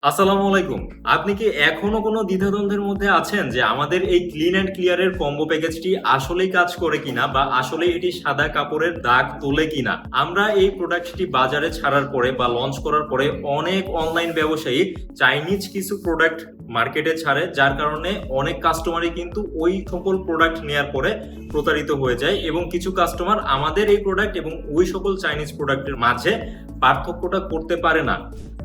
আসসালামু আলাইকুম। আপনি কি এখনো কোনো দ্বিধাদ্বন্দ্বের মধ্যে আছেন যে আমাদের এই ক্লিন অ্যান্ড ক্লিয়ার এর কম্বো প্যাকেজটি আসলেই কাজ করে কিনা বা আসলেই এটি সাদা কাপড়ের দাগ তোলে কিনা? আমরা এই প্রোডাক্টটি বাজারে ছাড়ার পরে বা লঞ্চ করার পরে অনেক অনলাইন ব্যবসায়ী চাইনিজ কিছু প্রোডাক্ট মার্কেটে ছাড়ে, যার কারণে অনেক কাস্টমারই কিন্তু ওই সকল প্রোডাক্ট নেয়ার পরে প্রতারিত হয়ে যায় এবং কিছু কাস্টমার আমাদের এই প্রোডাক্ট এবং ওই সকল চাইনিজ প্রোডাক্টের মাঝে পার্থক্যটা করতে পারে না।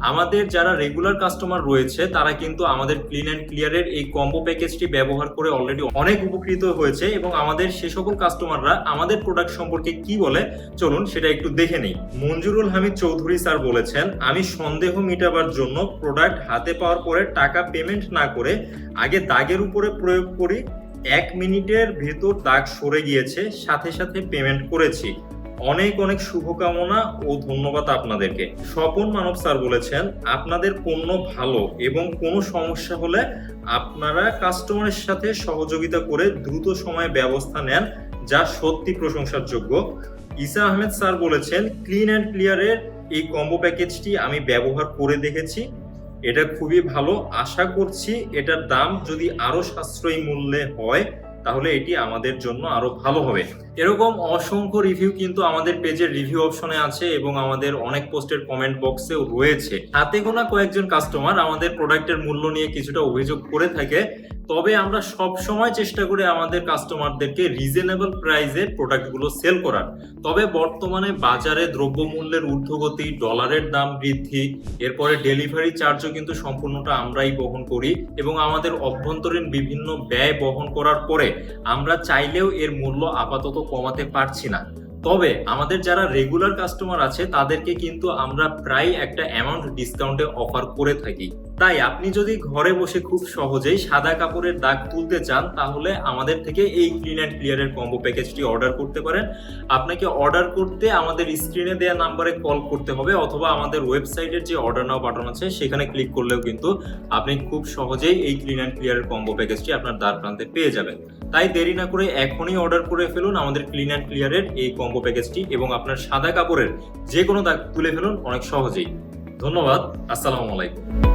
আমাদের যারা রেগুলার কাস্টমার রয়েছে তারা কিন্তু আমাদের ক্লিন অ্যান্ড ক্লিয়ারের এই কম্বো প্যাকেজটি ব্যবহার করে অলরেডি অনেক উপকৃত হয়েছে এবং আমাদের সে সকল কাস্টমাররা আমাদের প্রোডাক্ট সম্পর্কে কি বলে চলুন সেটা একটু দেখে নিই। মঞ্জুরুল হামিদ চৌধুরী স্যার বলেছেন, আমি সন্দেহ মিটাবার জন্য প্রোডাক্ট হাতে পাওয়ার পরে টাকা পেমেন্ট না করে আগে দাগের উপরে প্রয়োগ করি। 1 মিনিটের ভেতর দাগ সরে গিয়েছে, সাথে সাথে পেমেন্ট করেছি। অনেক অনেক শুভকামনা ও ধন্যবাদ আপনাদেরকে। স্বপন মানব স্যার বলেছেন, আপনাদের পণ্য ভালো এবং কোনো সমস্যা হলে আপনারা কাস্টমারের সাথে সহযোগিতা করে দ্রুত সময়ে ব্যবস্থা নেন, যা সত্যি প্রশংসার যোগ্য। ঈসা আহমেদ স্যার বলেছেন, ক্লিন অ্যান্ড ক্লিয়ারের এই কম্বো প্যাকেজটি আমি ব্যবহার করে দেখেছি, এটা খুবই ভালো। আশা করছি এটার দাম যদি আরো সাশ্রয়ী মূল্যে হয় তাহলে এটি আমাদের জন্য আরো ভালো হবে। এরকম অসংখ্য রিভিউ কিন্তু আমাদের পেজের রিভিউ অপশনে আছে এবং আমাদের অনেক পোস্টের কমেন্ট বক্সেও রয়েছে। হাতে গোনা কয়েকজন কাস্টমার আমাদের প্রোডাক্টের মূল্য নিয়ে কিছুটা অভিযোগ করে থাকে, তবে আমরা সব সময় চেষ্টা করি আমাদের কাস্টমারদেরকে রিজনেবল প্রাইসে প্রোডাক্টগুলো সেল করার। তবে বর্তমানে বাজারে দ্রব্যমূল্যের ঊর্ধ্বগতি, ডলারের দাম বৃদ্ধি, এরপরে ডেলিভারি চার্জও কিন্তু সম্পূর্ণটা আমরাই বহন করি এবং আমাদের অভ্যন্তরীণ বিভিন্ন ব্যয় বহন করার পরে আমরা চাইলেও এর মূল্য আপাতত কমাতে পারছি না। তবে আমাদের যারা রেগুলার কাস্টমার আছে তাদেরকে কিন্তু আমরা প্রায় একটা অ্যামাউন্ট ডিসকাউন্টে অফার করে থাকি। তাই আপনি যদি ঘরে বসে খুব সহজেই সাদা কাপড়ের দাগ তুলতে চান তাহলে আমাদের থেকে এই ক্লিন অ্যান্ড ক্লিয়ারের কম্বো প্যাকেজটি অর্ডার করতে পারেন। আপনাকে অর্ডার করতে আমাদের স্ক্রিনে দেওয়া নাম্বারে কল করতে হবে অথবা আমাদের ওয়েবসাইটের যে অর্ডার নাও বাটন আছে সেখানে ক্লিক করলেও কিন্তু আপনি খুব সহজেই এই ক্লিন অ্যান্ড ক্লিয়ারের কম্বো প্যাকেজটি আপনার দ্বার প্রান্তে পেয়ে যাবেন। তাই দেরি না করে এখনই অর্ডার করে ফেলুন আমাদের ক্লিন অ্যান্ড ক্লিয়ারের এই কম্বো প্যাকেজটি এবং আপনার সাদা কাপড়ের যে কোনো দাগ তুলে ফেলুন অনেক সহজেই। ধন্যবাদ। আসসালামু আলাইকুম।